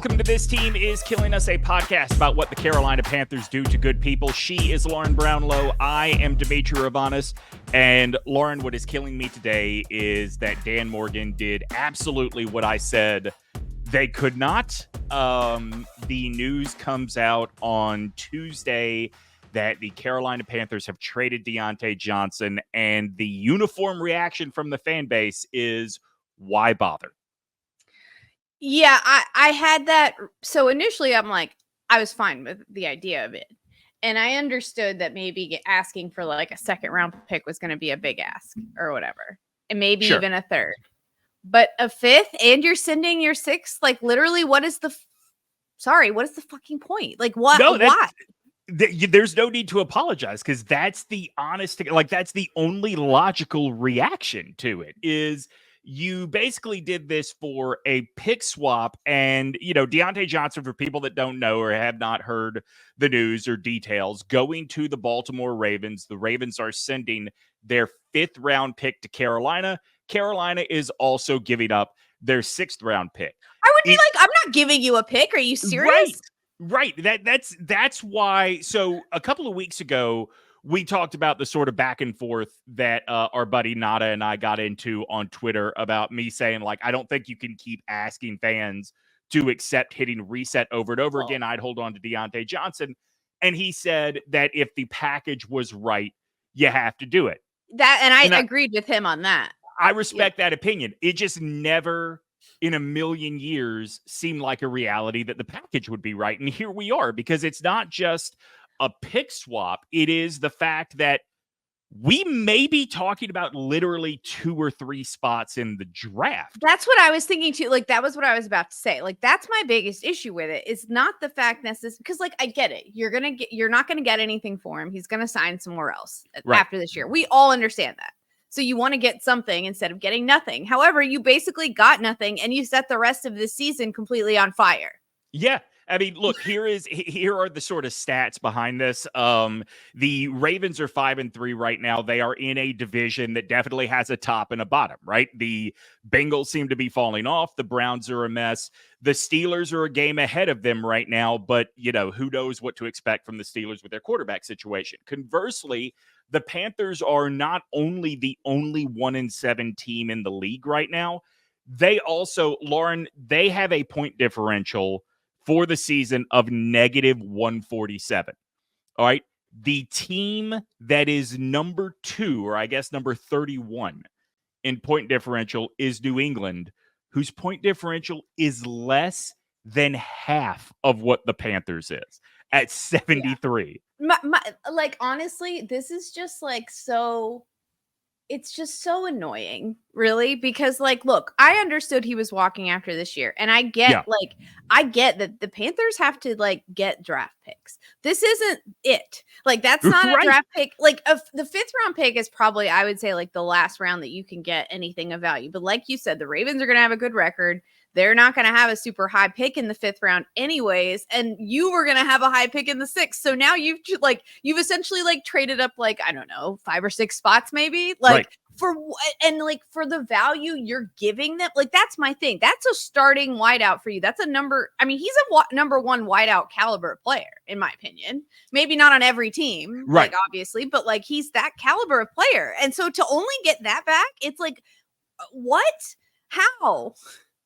Welcome to This Team is Killing Us, a podcast about what the Carolina Panthers do to good people. She is Lauren Brownlow. I am Demetri Ravanas. And Lauren, what is killing me today is that Dan Morgan did absolutely what I said they could not. The news comes out on Tuesday that the Carolina Panthers have traded Diontae Johnson, and the uniform reaction from the fan base is, why bother? Yeah, I had that. So initially I'm like, I was fine with the idea of it. And I understood that maybe asking for like a second round pick was going to be a big ask or whatever. And maybe even a third. But a fifth and you're sending your sixth, like literally what is the fucking point? Like what? No, why? There's no need to apologize because that's the honest, like that's the only logical reaction to it is you basically did this for a pick swap. And, you know, Diontae Johnson, for people that don't know or have not heard the news or details, going to the Baltimore Ravens. The Ravens are sending their 5th round pick to Carolina. Carolina is also giving up their 6th round pick. I would be like, I'm not giving you a pick. Are you serious? Right. That's why. So a couple of weeks ago, we talked about the sort of back and forth that our buddy Nada and I got into on Twitter about me saying, like, I don't think you can keep asking fans to accept hitting reset over and over again. I'd hold on to Diontae Johnson. And he said that if the package was right, you have to do it. I agreed with him on that. I respect that opinion. It just never in a million years seemed like a reality that the package would be right. And here we are, because it's not just a pick swap. It is the fact that we may be talking about literally 2 or 3 spots in the draft. That's what I was thinking too. Like, that was what I was about to say. Like, that's my biggest issue with it. It's not the fact necessarily because, like, I get it. You're not gonna get anything for him. He's gonna sign somewhere else after this year. We all understand that. So you want to get something instead of getting nothing. However, you basically got nothing and you set the rest of the season completely on fire. Yeah. I mean, look, here are the sort of stats behind this. The Ravens are 5-3 right now. They are in a division that definitely has a top and a bottom, right? The Bengals seem to be falling off. The Browns are a mess. The Steelers are a game ahead of them right now, but, you know, who knows what to expect from the Steelers with their quarterback situation. Conversely, the Panthers are not only the only 1-7 team in the league right now, they also, Lauren, they have a point differential for the season of -147. All right. The team that is number 2, or I guess number 31 in point differential is New England, whose point differential is less than half of what the Panthers is at 73. Yeah. Like, honestly, this is just like it's just so annoying, really, because, like, look, I understood he was walking after this year, and I get that the Panthers have to, like, get draft picks. This isn't it. Like, that's not a draft pick. Like, the 5th round pick is probably, I would say, like, the last round that you can get anything of value. But like you said, the Ravens are going to have a good record. They're not going to have a super high pick in the 5th round anyways. And you were going to have a high pick in the 6th. So now you've essentially like traded up, like, I don't know, 5 or 6 spots, maybe for the value you're giving them. Like, that's my thing. That's a starting wideout for you. That's a number. I mean, he's a number 1 wideout caliber player, in my opinion. Maybe not on every team, like, obviously, but like, he's that caliber of player. And so to only get that back, it's like, what? How?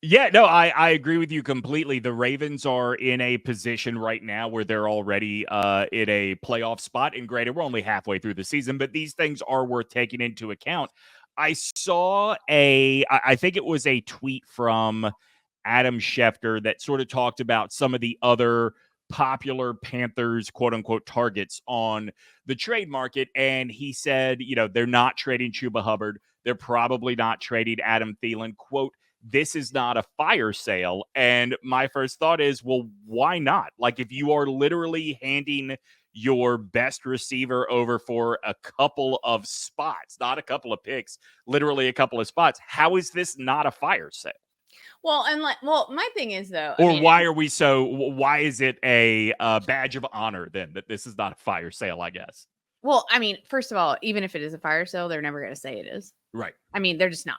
Yeah, no, I agree with you completely. The Ravens are in a position right now where they're already in a playoff spot. And granted, we're only halfway through the season, but these things are worth taking into account. I saw I think it was a tweet from Adam Schefter that sort of talked about some of the other popular Panthers, quote unquote, targets on the trade market. And he said, you know, they're not trading Chuba Hubbard. They're probably not trading Adam Thielen. Quote, this is not a fire sale. And my first thought is, well, why not? Like, if you are literally handing your best receiver over for a couple of spots, not a couple of picks, literally a couple of spots, how is this not a fire sale? Well, and my thing is, though, why is it a badge of honor then that this is not a fire sale, I guess? Well, I mean, first of all, even if it is a fire sale, they're never going to say it is. Right. I mean, they're just not.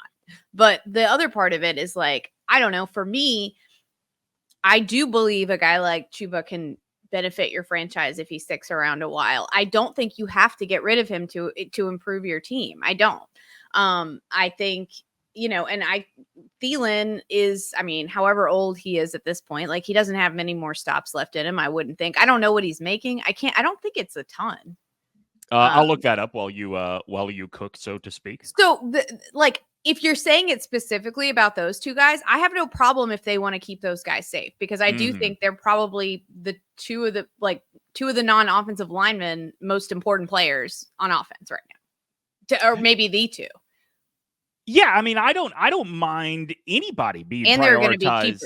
But the other part of it is, like, I don't know, for me, I do believe a guy like Chuba can benefit your franchise if he sticks around a while. I don't think you have to get rid of him to improve your team. I don't. I think, and Thielen is, I mean, however old he is at this point, like he doesn't have many more stops left in him. I wouldn't think. I don't know what he's making. I don't think it's a ton. I'll look that up while you cook, so to speak. So if you're saying it specifically about those two guys, I have no problem if they want to keep those guys safe, because I do think they're probably the two of the non-offensive linemen most important players on offense right now, or maybe the two. Yeah, I mean, I don't mind anybody being and prioritized. They're going to be cheaper.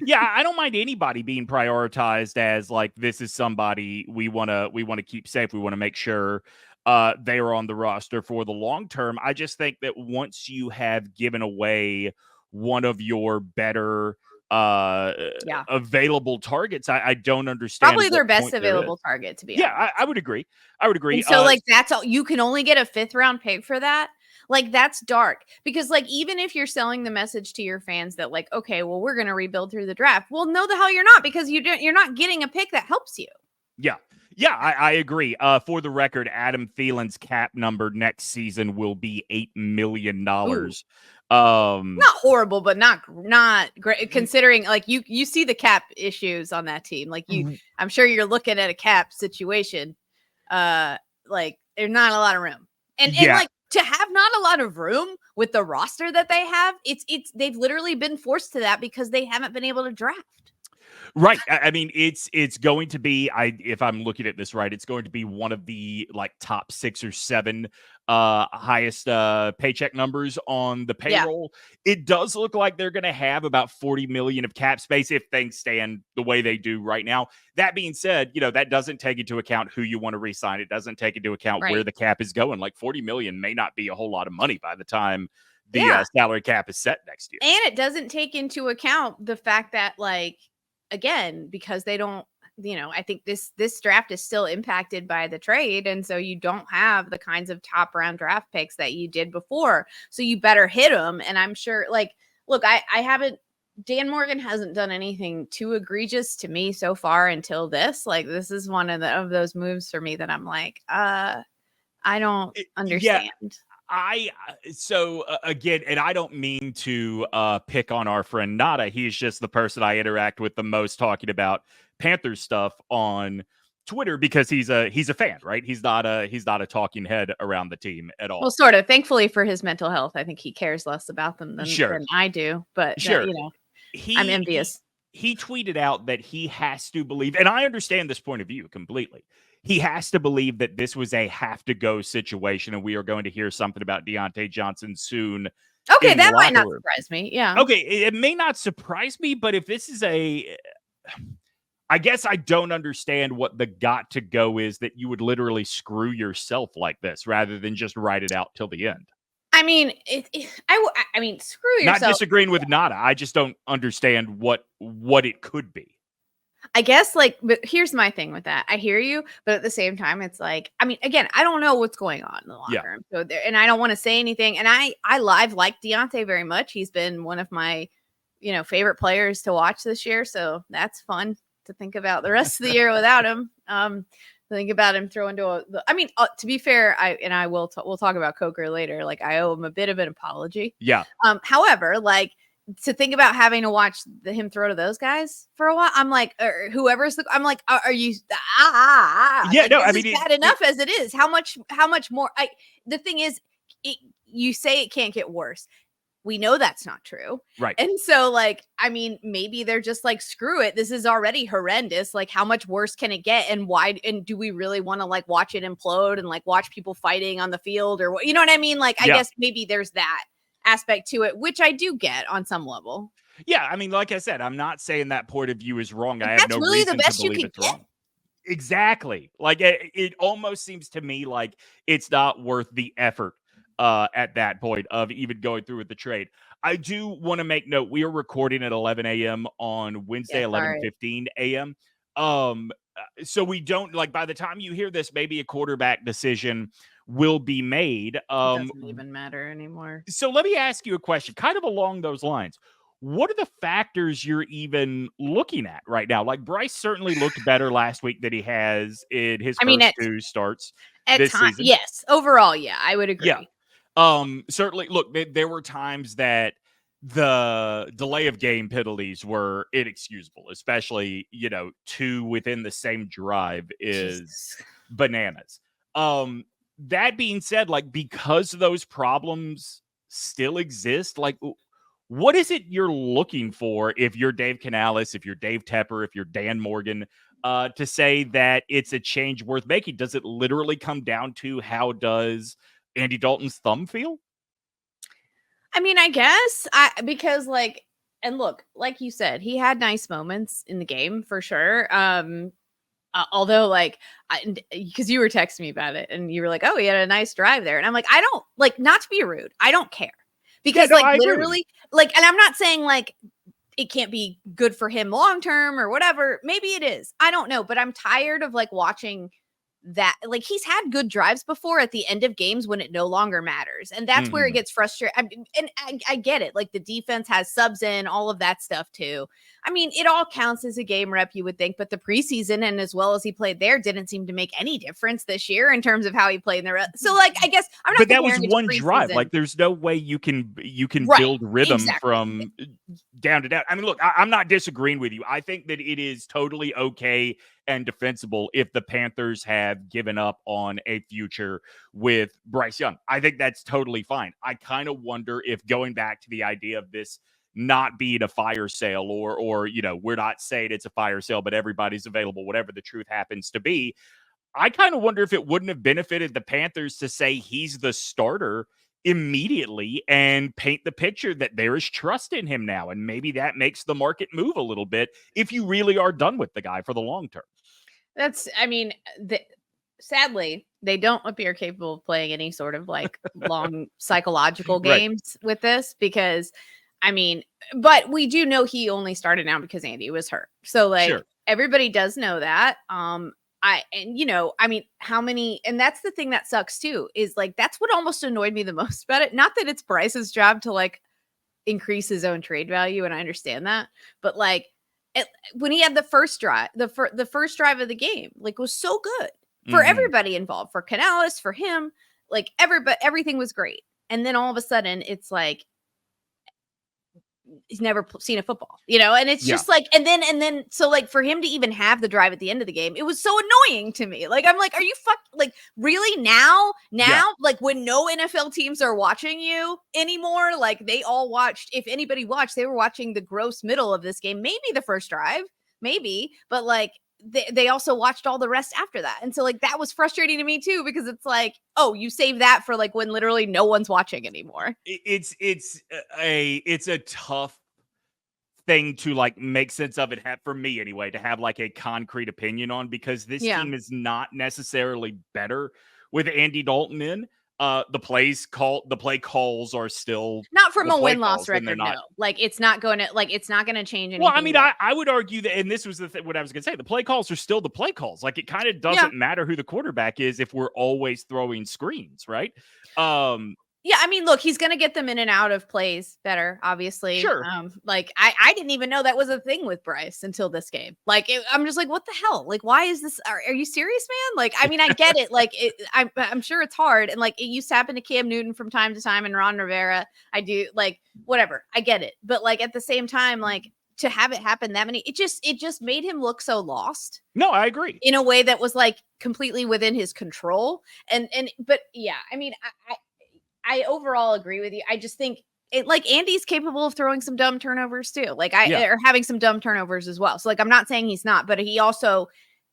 Yeah, I don't mind anybody being prioritized as like, this is somebody we want to keep safe. We want to make sure they are on the roster for the long term. I just think that once you have given away one of your better available targets, I don't understand. Probably their best available target, to be honest. Yeah, I would agree. And so that's all. You can only get a 5th round pick for that. Like, that's dark, because like, even if you're selling the message to your fans that like, okay, well, we're going to rebuild through the draft. Well, no, the hell you're not, because you're not getting a pick that helps you. Yeah. Yeah, I agree. For the record, Adam Thielen's cap number next season will be $8 million. Not horrible, but not great, considering like you see the cap issues on that team. Like I'm sure you're looking at a cap situation. Like there's not a lot of room. And like, to have not a lot of room with the roster that they have, they've literally been forced to that because they haven't been able to draft. Right. I mean, it's going to be, if I'm looking at this right, it's going to be one of the like top 6 or 7 highest paycheck numbers on the payroll. Yeah. It does look like they're going to have about 40 million of cap space if things stand the way they do right now. That being said, that doesn't take into account who you want to re-sign. It doesn't take into account where the cap is going. Like 40 million may not be a whole lot of money by the time the salary cap is set next year. And it doesn't take into account the fact that, like, again, because they don't, I think this draft is still impacted by the trade. And so you don't have the kinds of top round draft picks that you did before. So you better hit them. And I'm sure, like, look, I haven't, Dan Morgan hasn't done anything too egregious to me so far until this. Like, this is one of those moves for me that I'm like, I don't understand. Again, and I don't mean to pick on our friend Nada. He's just the person I interact with the most talking about Panthers stuff on Twitter, because he's a fan, right? He's not a talking head around the team at all. Well, sort of. Thankfully for his mental health, I think he cares less about them than I do. But I'm envious. He tweeted out that he has to believe, and I understand this point of view completely. He has to believe that this was a have-to-go situation, and we are going to hear something about Diontae Johnson soon. Okay, that might not surprise me. Yeah. Okay, it may not surprise me, but if this is I guess I don't understand what the got to go is, that you would literally screw yourself like this rather than just write it out till the end. I mean, I mean, screw yourself. Not disagreeing with Nada. I just don't understand what it could be. I guess, like, but here's my thing with that. I hear you, but at the same time, it's like, I mean, again, I don't know what's going on in the locker room. So and I don't want to say anything. And I've liked Diontae very much. He's been one of my, favorite players to watch this year. So that's fun to think about the rest of the year without him. Think about him throwing to to be fair, we'll talk about Coker later. Like, I owe him a bit of an apology. Yeah. However, like, to think about having to watch him throw to those guys for a while, I'm like, or I'm like, are you? Yeah, like, no, I mean, it's bad enough as it is. How much more? The thing is, you say it can't get worse. We know that's not true. Right. And so, like, I mean, maybe they're just like, screw it. This is already horrendous. Like, how much worse can it get? And why? And do we really want to, like, watch it implode and, like, watch people fighting on the field, or what? You know what I mean? Like, I guess maybe there's that aspect to it, which I do get on some level. Yeah. I mean, like I said, I'm not saying that point of view is wrong. I have that's no really reason the best to believe you can it's wrong. Exactly. Like, it almost seems to me like it's not worth the effort at that point of even going through with the trade. I do want to make note, we are recording at 11 a.m. on Wednesday, 11:15 a.m. So we don't, like, by the time you hear this, maybe a quarterback decision will be made. It doesn't even matter anymore. So let me ask you a question, kind of along those lines. what are the factors you're even looking at right now? Like Bryce certainly looked better last week than he has in his first two starts this season. Yes. Overall, yeah, I would Yeah. agree. Certainly, look, there were times that the delay of game penalties were inexcusable, especially, 2 within the same drive is bananas. That being said, like, because those problems still exist, like, what is it you're looking for if you're Dave Canales, if you're Dave Tepper, if you're Dan Morgan, to say that it's a change worth making? Does it literally come down to how does Andy Dalton's thumb feel? I mean, I guess because like, and look, like you said, he had nice moments in the game for sure. Although like, because you were texting me about it and you were like, oh, he had a nice drive there. And I'm like, I don't like, not to be rude, I don't care because literally like, and I'm not saying like it can't be good for him long term or whatever. Maybe it is. I don't know, but I'm tired of like watching that. Like he's had good drives before at the end of games when it no longer matters. And that's where it gets frustrating. And I get it. Like the defense has subs in, all of that stuff too. I mean, it all counts as a game rep, you would think, but the preseason and as well as he played there didn't seem to make any difference this year in terms of how he played in the rest. So like, I guess I'm not. But that was one drive. Like there's no way you can build rhythm from down to down. I mean, look, I'm not disagreeing with you. I think that it is totally okay and defensible if the Panthers have given up on a future with BryceYoung. I think that's totally fine. I kind of wonder if going back to the idea of this not being a fire sale or we're not saying it's a fire sale, but everybody's available, whatever the truth happens to be. I kind of wonder if it wouldn't have benefited the Panthers to say he's the starter immediately and paint the picture that there is trust in him now. And maybe that makes the market move a little bit if you really are done with the guy for the long term. Sadly, they don't appear capable of playing any sort of like long psychological games with this because but we do know he only started now because Andy was hurt. So like everybody does know that. How many, and that's the thing that sucks too, is like, that's what almost annoyed me the most about it. Not that it's Bryce's job to like increase his own trade value. And I understand that, but like when he had the first drive, the first drive of the game, like was so good for everybody involved, for Canales, for him, like everything was great. And then all of a sudden it's like, he's never seen a football, and it's just like, and then, so like for him to even have the drive at the end of the game, it was so annoying to me. Like, I'm like, are you like really now, like when no NFL teams are watching you anymore, like they all watched, if anybody watched, they were watching the gross middle of this game, maybe the first drive, maybe, but like, they also watched all the rest after that. And so like that was frustrating to me too, because it's like, oh, you save that for like when literally no one's watching anymore. It's a tough thing to like make sense of it, for me anyway, to have like a concrete opinion on, because this team is not necessarily better with Andy Dalton in. The play calls are still not from a win-loss record. No, like it's not going to change anything. Well, I mean, I would argue that, and this was what I was going to say, the play calls are still the play calls. Like it kind of doesn't matter who the quarterback is if we're always throwing screens, right? Yeah, I mean, look, he's going to get them in and out of plays better, obviously. Sure. Like, I didn't even know that was a thing with Bryce until this game. Like, I'm just like, what the hell? Like, why is this? Are you serious, man? Like, I mean, I get it. Like, I'm sure it's hard. And, like, it used to happen to Cam Newton from time to time and Ron Rivera. I do, like, whatever. I get it. But, like, at the same time, like, to have it happen that many, it just made him look so lost. No, I agree. In a way that was, like, completely within his control. But, yeah, I mean, I overall agree with you. I just think like Andy's capable of throwing some dumb turnovers too. Like or having some dumb turnovers as well. So like, I'm not saying he's not, but he also,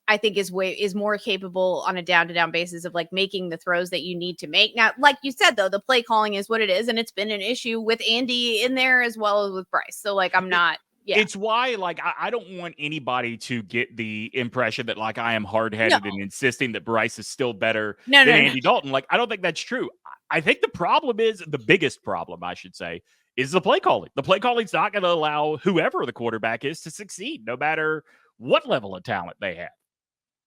I think is more capable on a down to down basis of like making the throws that you need to make. Now, like you said, though, the play calling is what it is. And it's been an issue with Andy in there as well as with Bryce. So like, I'm not. Yeah. It's why, like, I don't want anybody to get the impression that, like, I am hard-headed and insisting that Bryce is still better than Andy Dalton. Like, I don't think that's true. I think the biggest problem, I should say, is the play calling. The play calling's not going to allow whoever the quarterback is to succeed, no matter what level of talent they have.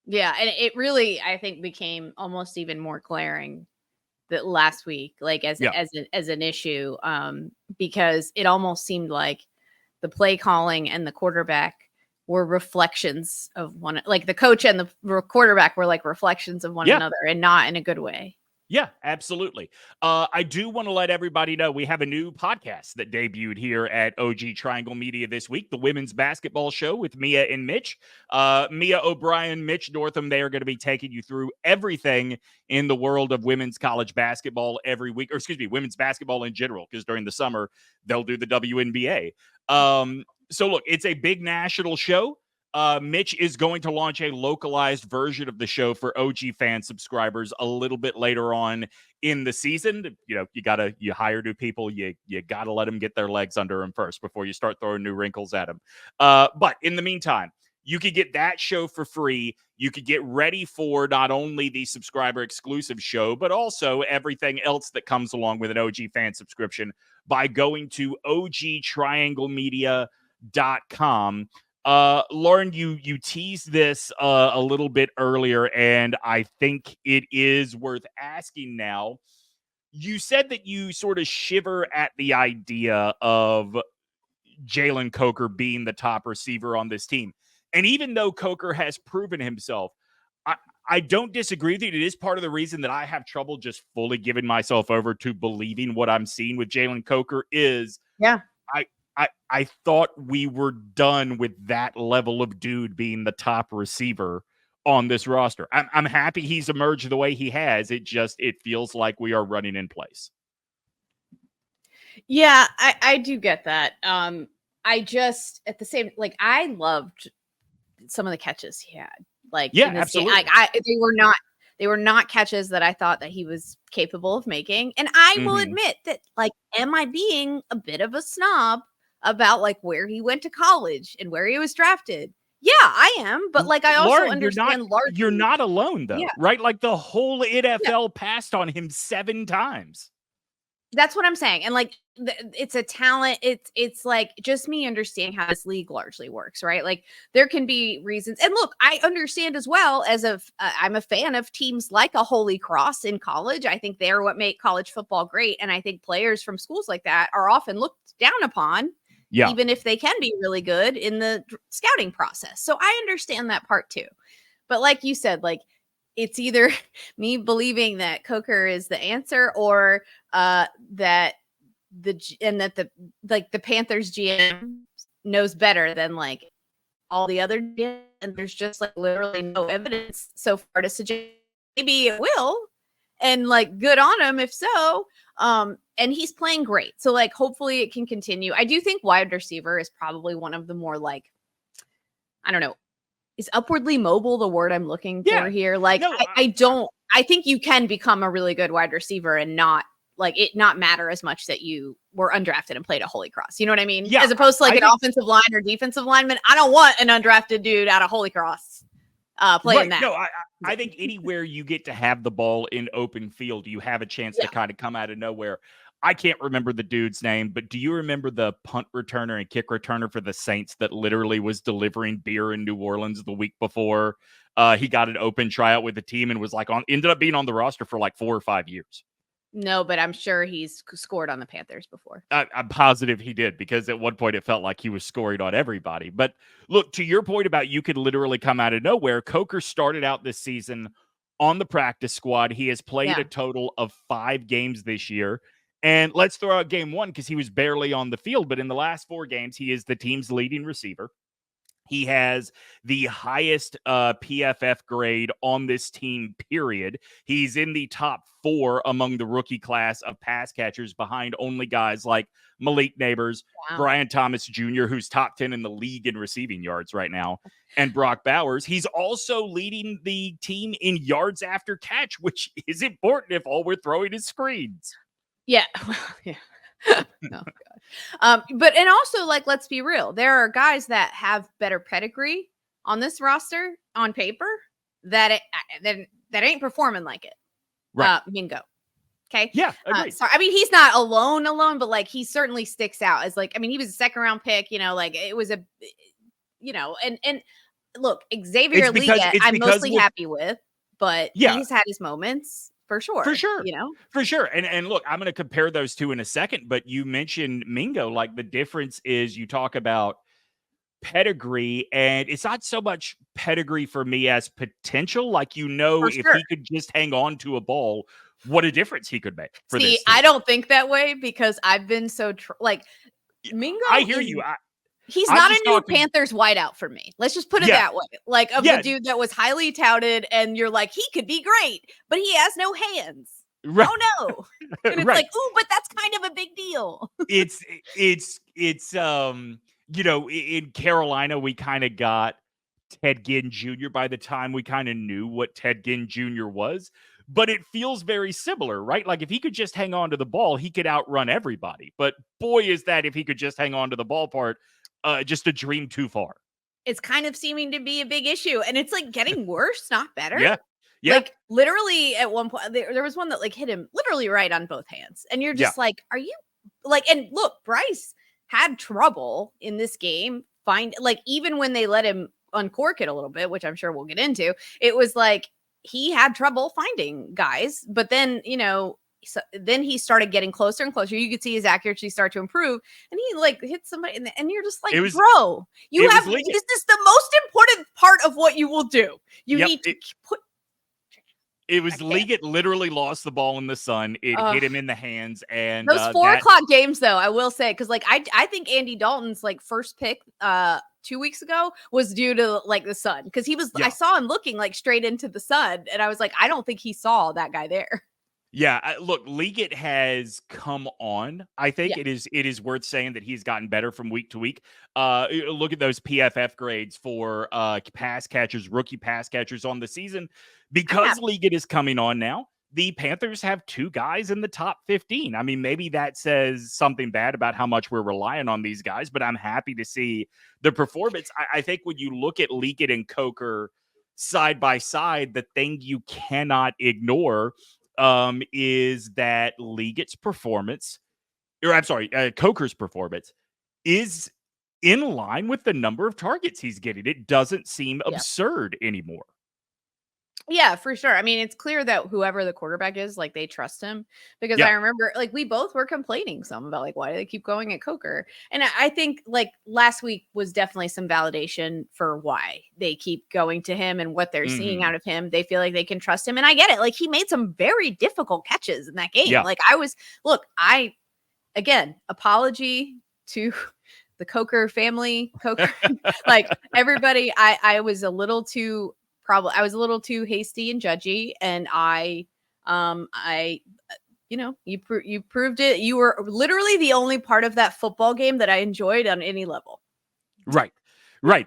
Yeah, and it really, I think, became almost even more glaring that last week, like as an issue, because it almost seemed like the play calling and the quarterback were reflections of one, like the coach and the quarterback were like reflections of one another, and not in a good way. Yeah, absolutely. I do want to let everybody know we have a new podcast that debuted here at OG Triangle Media this week, the Women's Basketball Show with Mia and Mitch. Mia O'Brien, Mitch Northam, they are going to be taking you through everything in the world of women's college basketball every week, or excuse me, women's basketball in general, because during the summer, they'll do the WNBA. So look, it's a big national show. Mitch is going to launch a localized version of the show for OG fan subscribers a little bit later on in the season. You know, you hire new people. You gotta let them get their legs under them first before you start throwing new wrinkles at them. But in the meantime, you could get that show for free. You could get ready for not only the subscriber exclusive show, but also everything else that comes along with an OG fan subscription by going to ogtrianglemedia.com. Lauren, you teased this a little bit earlier, and I think it is worth asking now. You said that you sort of shiver at the idea of Jalen Coker being the top receiver on this team. And even though Coker has proven himself, I don't disagree with you. It is part of the reason that I have trouble just fully giving myself over to believing what I'm seeing with Jalen Coker is I thought we were done with that level of dude being the top receiver on this roster. I'm happy he's emerged the way he has. It feels like we are running in place. Yeah, I do get that. I just at the same, like, I loved some of the catches he had. Like, yeah, absolutely. They were not catches that I thought that he was capable of making. And I will admit that, like, am I being a bit of a snob about like where he went to college and where he was drafted? Yeah, I am. But like, I also Lauren, understand you're not alone though, right? Like the whole NFL passed on him 7 times. That's what I'm saying. And like, it's a talent. It's like just me understanding how this league largely works, right? Like there can be reasons. And look, I understand as well as I'm a fan of teams like a Holy Cross in college. I think they're what make college football great. And I think players from schools like that are often looked down upon, even if they can be really good in the scouting process. So I understand that part too. But like you said, like, it's either me believing that Coker is the answer, or that the Panthers GM knows better than like all the other GMs, and there's just like literally no evidence so far to suggest maybe it will, and like good on him if so. And he's playing great, so like hopefully it can continue. I do think wide receiver is probably one of the more like, I don't know. Is upwardly mobile the word I'm looking for here? Like, no, I think you can become a really good wide receiver and not matter as much that you were undrafted and played at Holy Cross. You know what I mean? Yeah, as opposed to like offensive line or defensive lineman. I don't want an undrafted dude out of Holy Cross playing that. No, I think anywhere you get to have the ball in open field, you have a chance to kind of come out of nowhere. I can't remember the dude's name, but do you remember the punt returner and kick returner for the Saints that literally was delivering beer in New Orleans the week before he got an open tryout with the team and was like ended up being on the roster for like 4 or 5 years? No, but I'm sure he's scored on the Panthers before. I'm positive he did, because at one point it felt like he was scoring on everybody. But look, to your point about you could literally come out of nowhere, Coker started out this season on the practice squad. He has played a total of 5 games this year. And let's throw out game 1 because he was barely on the field. But in the last 4 games, he is the team's leading receiver. He has the highest PFF grade on this team, period. He's in the top 4 among the rookie class of pass catchers, behind only guys like Malik Neighbors, Brian Thomas Jr., who's top 10 in the league in receiving yards right now, and Brock Bowers. He's also leading the team in yards after catch, which is important if all we're throwing is screens. Yeah. Oh, God. But and also, like, let's be real. There are guys that have better pedigree on this roster on paper that ain't performing like it. Right. Mingo. Okay. Yeah. Agreed. So, I mean, he's not alone, but like he certainly sticks out as like, I mean, he was a 2nd round pick, like it was and look, Xavier Leggett, I'm mostly happy with, but he's had his moments. for sure. For sure. You know? For sure. And look, I'm going to compare those two in a second, but you mentioned Mingo. Like, the difference is you talk about pedigree, and it's not so much pedigree for me as potential. Like, For if sure. he could just hang on to a ball, what a difference he could make for this team. I don't think that way because I've been so Mingo. I hear you. He's not a new Panthers wideout for me. Let's just put it that way. Like, the dude that was highly touted, and you're like, he could be great, but he has no hands. Right. Oh no. And it's like, ooh, but that's kind of a big deal. it's in Carolina, we kind of got Ted Ginn Jr. by the time we kind of knew what Ted Ginn Jr. was. But it feels very similar, right? Like, if he could just hang on to the ball, he could outrun everybody. But boy, is that if he could just hang on to the ball part, just a dream too far. It's kind of seeming to be a big issue. And it's like getting worse, not better. Yeah. Like, literally at one point, there was one that like hit him literally right on both hands. And you're just like, are you like, and look, Bryce had trouble in this game. Even when they let him uncork it a little bit, which I'm sure we'll get into, it was like, he had trouble finding guys, but then, then he started getting closer and closer. You could see his accuracy start to improve, and he like hit somebody, and you're just like, bro, this is the most important part of what you will do. You need to put. It was Liggett literally lost the ball in the sun. It hit him in the hands, and those 4 o'clock games, though, I will say, because like I think Andy Dalton's like first pick 2 weeks ago was due to like the sun, because he was. I saw him looking like straight into the sun, and I was like, I don't think he saw that guy there. Yeah, look, Liggett has come on. I think it is worth saying that he's gotten better from week to week. Look at those PFF grades for pass catchers, rookie pass catchers on the season. Because Liggett is coming on now, the Panthers have 2 guys in the top 15. I mean, maybe that says something bad about how much we're relying on these guys, but I'm happy to see the performance. I think when you look at Liggett and Coker side by side, the thing you cannot ignore is that Liggett's performance, Coker's performance is in line with the number of targets he's getting. It doesn't seem absurd anymore. Yeah, for sure. I mean, it's clear that whoever the quarterback is, like, they trust him, because I remember, like, we both were complaining some about, like, why do they keep going at Coker? And I think, like, last week was definitely some validation for why they keep going to him and what they're seeing out of him. They feel like they can trust him. And I get it. Like, he made some very difficult catches in that game. Yeah. Like, again, apology to the Coker family, like, everybody, I was a little too hasty and judgy, and you proved it. You were literally the only part of that football game that I enjoyed on any level. Right.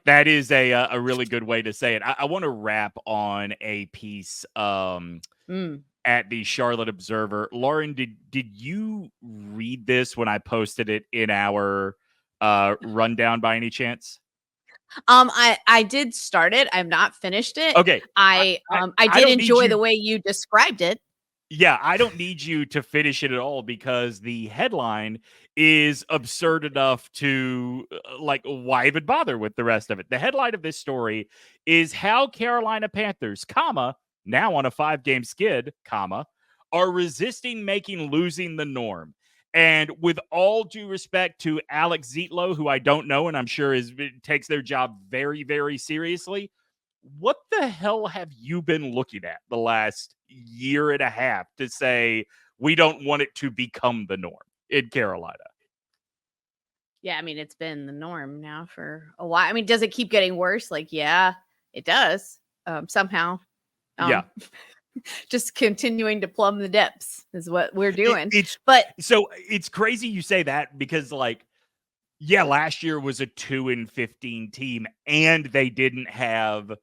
That is a really good way to say it. I want to wrap on a piece at the Charlotte Observer. Lauren, did you read this when I posted it in our rundown by any chance? I did start it. I've not finished it. Okay. I did enjoy the way you described it. Yeah, I don't need you to finish it at all, because the headline is absurd enough to why even bother with the rest of it? The headline of this story is how Carolina Panthers, now on a 5-game skid, are resisting making losing the norm. And with all due respect to Alex Zietlow, who I don't know, and I'm sure takes their job very, very seriously, what the hell have you been looking at the last year and a half to say we don't want it to become the norm in Carolina? Yeah, I mean, it's been the norm now for a while. I mean, does it keep getting worse? Like, yeah, it does. Somehow. Yeah. Just continuing to plumb the depths is what we're doing. So it's crazy you say that, because last year was a 2-15 team, and they didn't have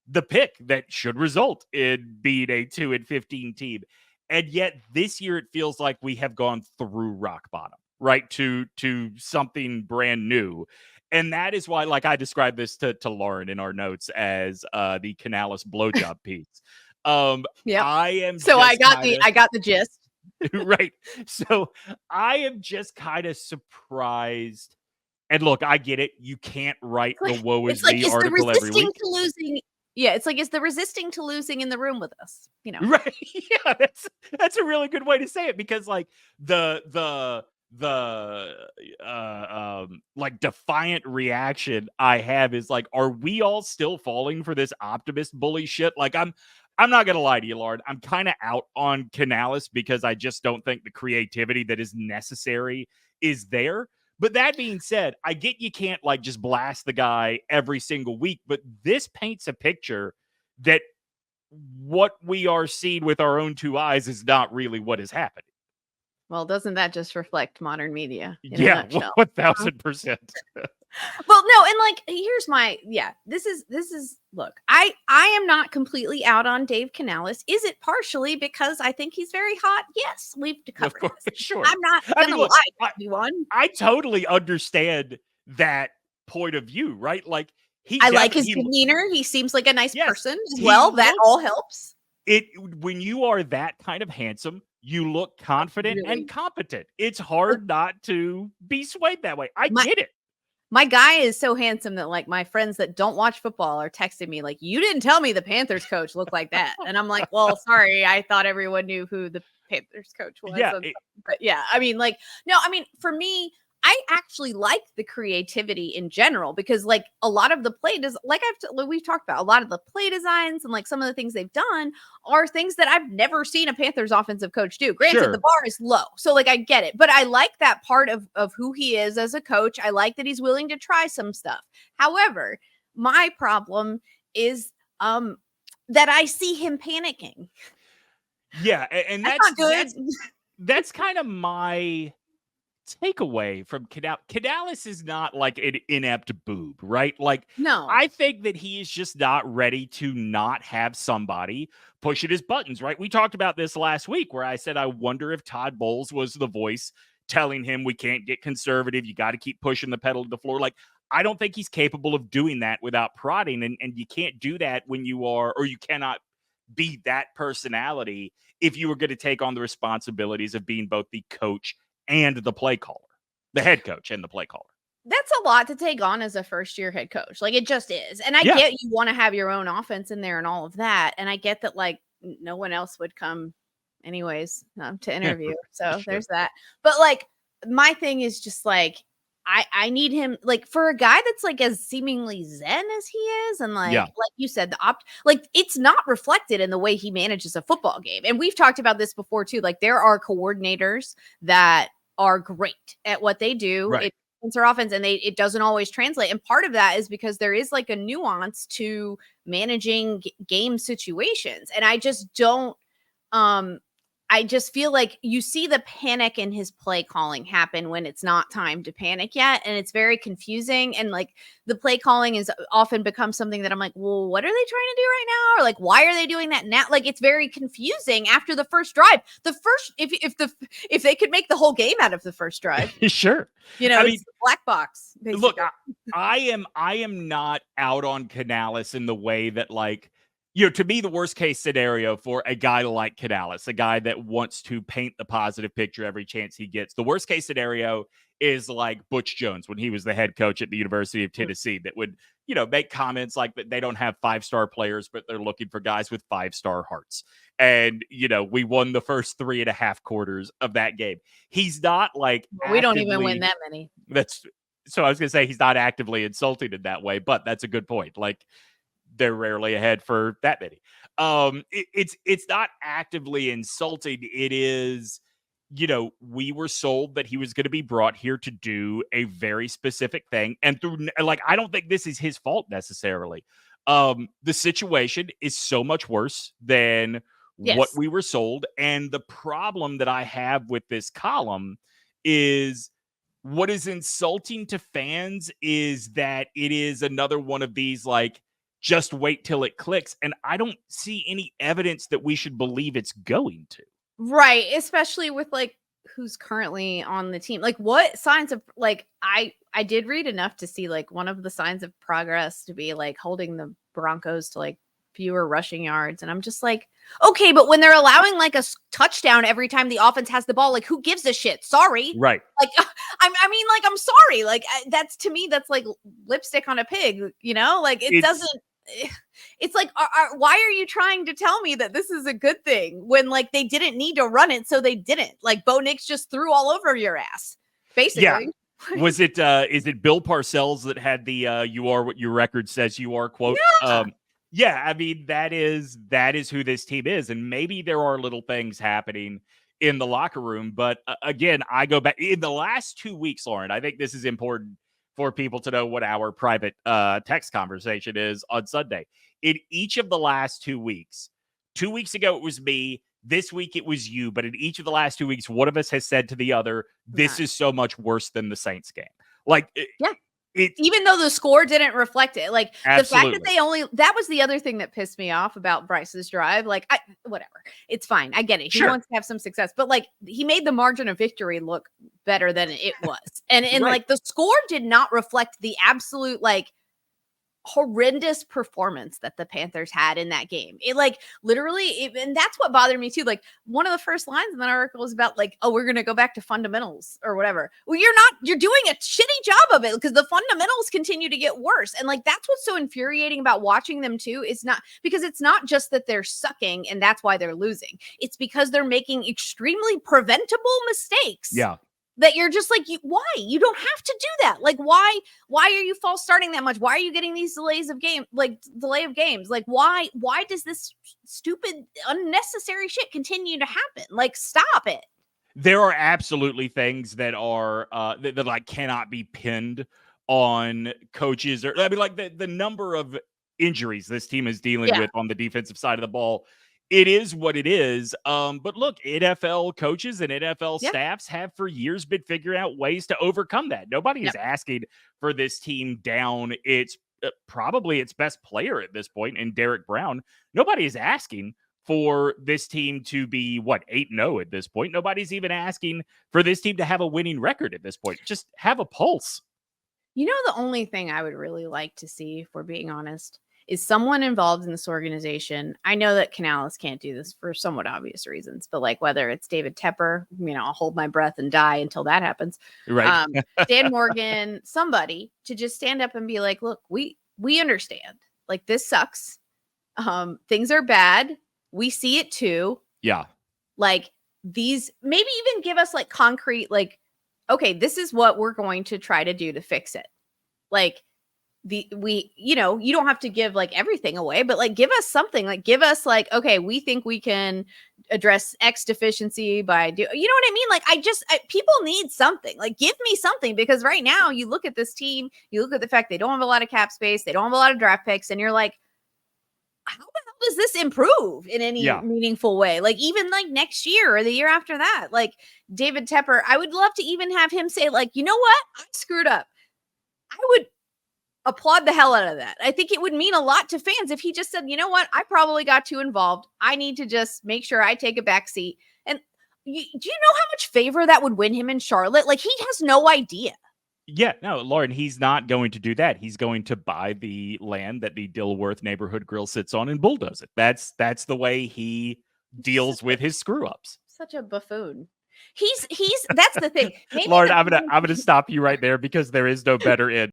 the pick that should result in being a 2-15 team. And yet this year it feels like we have gone through rock bottom, right? To something brand new. And that is why, I described this to Lauren in our notes as the Canales blowjob piece. I got the gist. Right. So I am just kind of surprised. And look, I get it. You can't write the woe is me article every week. To losing Yeah, it's like, is the resisting to losing in the room with us? Right. Yeah, that's a really good way to say it, because like the like defiant reaction I have is like, are we all still falling for this optimist bully shit? Like I'm not gonna lie to you, Lord. I'm kind of out on Canales because I just don't think the creativity that is necessary is there. But that being said, I get you can't like just blast the guy every single week, but this paints a picture that what we are seeing with our own two eyes is not really what is happening. Well, doesn't that just reflect modern media in a Yeah, nutshell? 1000%. Well, no, and like here's my this is look, I am not completely out on Dave Canales. Is it partially because I think he's very hot? Yes, we've Of covered course, this. sure. I'm not I gonna mean, lie look, to anyone. I totally understand that point of view, right? Like I like his demeanor. He seems like a nice yes, person as he well. That looks all helps. it when you are that kind of handsome, you look confident and Really. competent. It's hard not to be swayed that way. I My get it. my guy is so handsome that like my friends that don't watch football are texting me like, you didn't tell me the Panthers coach looked like that. And I'm like, well, sorry. I thought everyone knew who the Panthers coach was. Yeah, But yeah, I mean, like, no, I mean, for me, I actually like the creativity in general because like a lot of the play does like we've talked about a lot of the play designs and like some of the things they've done are things that I've never seen a Panthers offensive coach do. Granted, the bar is low. So like I get it, but I like that part of who he is as a coach. I like that he's willing to try some stuff. However, my problem is that I see him panicking. Yeah, and that's not good. That's kind of my takeaway from Canales is not like an inept boob, right? Like, no, I think that he is just not ready to not have somebody pushing his buttons, right? We talked about this last week where I said, I wonder if Todd Bowles was the voice telling him we can't get conservative. You got to keep pushing the pedal to the floor. Like, I don't think he's capable of doing that without prodding. And you can't do that when you are, or you cannot be that personality if you were going to take on the responsibilities of being both the coach and the play caller, the head coach and the play caller. That's a lot to take on as a first-year head coach. Like, it just is. And I get you want to have your own offense in there and all of that. And I get that, like, no one else would come anyways to interview. So sure. There's that. But, like, my thing is just, like, I need him, like, for a guy that's, like, as seemingly zen as he is. And, like you said, like, it's not reflected in the way he manages a football game. And we've talked about this before, too. Like, there are coordinators that are great at what they do. Right. It's their offense, and it doesn't always translate. And part of that is because there is like a nuance to managing game situations. And I just don't, I just feel like you see the panic in his play calling happen when it's not time to panic yet. And it's very confusing. And like the play calling is often becomes something that I'm like, well, what are they trying to do right now? Or like, why are they doing that now? Like, it's very confusing after the first drive. The first, if they could make the whole game out of the first drive. Sure. You know, I mean, black box. Basically. Look, I am not out on Canales in the way that like, you know, to me, the worst case scenario for a guy like Canales, a guy that wants to paint the positive picture every chance he gets, the worst case scenario is like Butch Jones when he was the head coach at the University of Tennessee that would, you know, make comments like that they don't have 5-star players, but they're looking for guys with 5-star hearts. And, you know, we won the first 3.5 quarters of that game. He's not like we don't even win that many. So I was going to say he's not actively insulting in that way, but that's a good point. Like, they're rarely ahead for that many. It's not actively insulting. It is, you know, we were sold that he was going to be brought here to do a very specific thing. And through, like, I don't think this is his fault necessarily. The situation is so much worse than what we were sold. And the problem that I have with this column is what is insulting to fans is that it is another one of these, like, just wait till it clicks. And I don't see any evidence that we should believe it's going to. Right. Especially with like who's currently on the team. Like what signs of like I did read enough to see like one of the signs of progress to be like holding the Broncos to like fewer rushing yards. And I'm just like, okay, but when they're allowing like a touchdown every time the offense has the ball, like who gives a shit? Sorry. Right. Like, I mean, like, I'm sorry. Like that's to me, that's like lipstick on a pig, you know, like it doesn't. it's like, why are you trying to tell me that this is a good thing when like they didn't need to run it, so they didn't? Like Bo Nix just threw all over your ass, basically. Yeah. Was it is it Bill Parcells that had the you are what your record says you are quote? Yeah. Yeah, I mean that is who this team is, and maybe there are little things happening in the locker room, but again, I go back in the last 2 weeks, Lauren. I think this is important for people to know what our private text conversation is on Sunday. In each of the last 2 weeks, 2 weeks ago it was me. This week it was you, but in each of the last 2 weeks, one of us has said to the other, "This is so much worse than the Saints game." Like, yeah. Even though the score didn't reflect it, like absolutely. The fact that that was the other thing that pissed me off about Bryce's drive. Like, whatever, it's fine. I get it. He wants to have some success, but like he made the margin of victory look better than it was. And like the score did not reflect the absolute like horrendous performance that the Panthers had in that game. It like literally, and that's what bothered me too. Like one of the first lines in that article was about like, oh, we're going to go back to fundamentals or whatever. Well, you're doing a shitty job of it because the fundamentals continue to get worse. And like, that's what's so infuriating about watching them too. It's not because it's not just that they're sucking and that's why they're losing. It's because they're making extremely preventable mistakes. Yeah. That you're just like, why? You don't have to do that. Like, why are you false starting that much? Why are you getting these delay of games? Like, why does this stupid, unnecessary shit continue to happen? Like, stop it. There are absolutely things that are that like cannot be pinned on coaches, or I mean, like the number of injuries this team is dealing with on the defensive side of the ball. It is what it is. But look, NFL coaches and NFL staffs have for years been figuring out ways to overcome that. Nobody is asking for this team down. It's probably its best player at this point in Derek Brown. Nobody is asking for this team to be 8-0 at this point. Nobody's even asking for this team to have a winning record at this point. Just have a pulse. You know, the only thing I would really like to see, if we're being honest, is someone involved in this organization. I know that Canales can't do this for somewhat obvious reasons, but like whether it's David Tepper, I'll hold my breath and die until that happens. Right. Dan Morgan, somebody to just stand up and be like, look, we understand. Like this sucks. Things are bad. We see it too. Yeah. Like these, maybe even give us like concrete, like, okay, this is what we're going to try to do to fix it. Like, you don't have to give like everything away, but like give us something, like give us like, okay, we think we can address X deficiency by you know what I mean? Like people need something, like give me something, because right now you look at this team, you look at the fact they don't have a lot of cap space, they don't have a lot of draft picks, and you're like, how the hell does this improve in any meaningful way? Like even like next year or the year after that, like David Tepper, I would love to even have him say like, you know what? I screwed up. I would applaud the hell out of that. I think it would mean a lot to fans if he just said, you know what? I probably got too involved. I need to just make sure I take a back seat. And do you know how much favor that would win him in Charlotte? Like he has no idea. Yeah, no, Lauren, he's not going to do that. He's going to buy the land that the Dilworth Neighborhood Grill sits on and bulldoze it. That's the way he deals with his screw ups. Such a buffoon. He's that's the thing. Maybe Lauren, I'm gonna stop you right there because there is no better end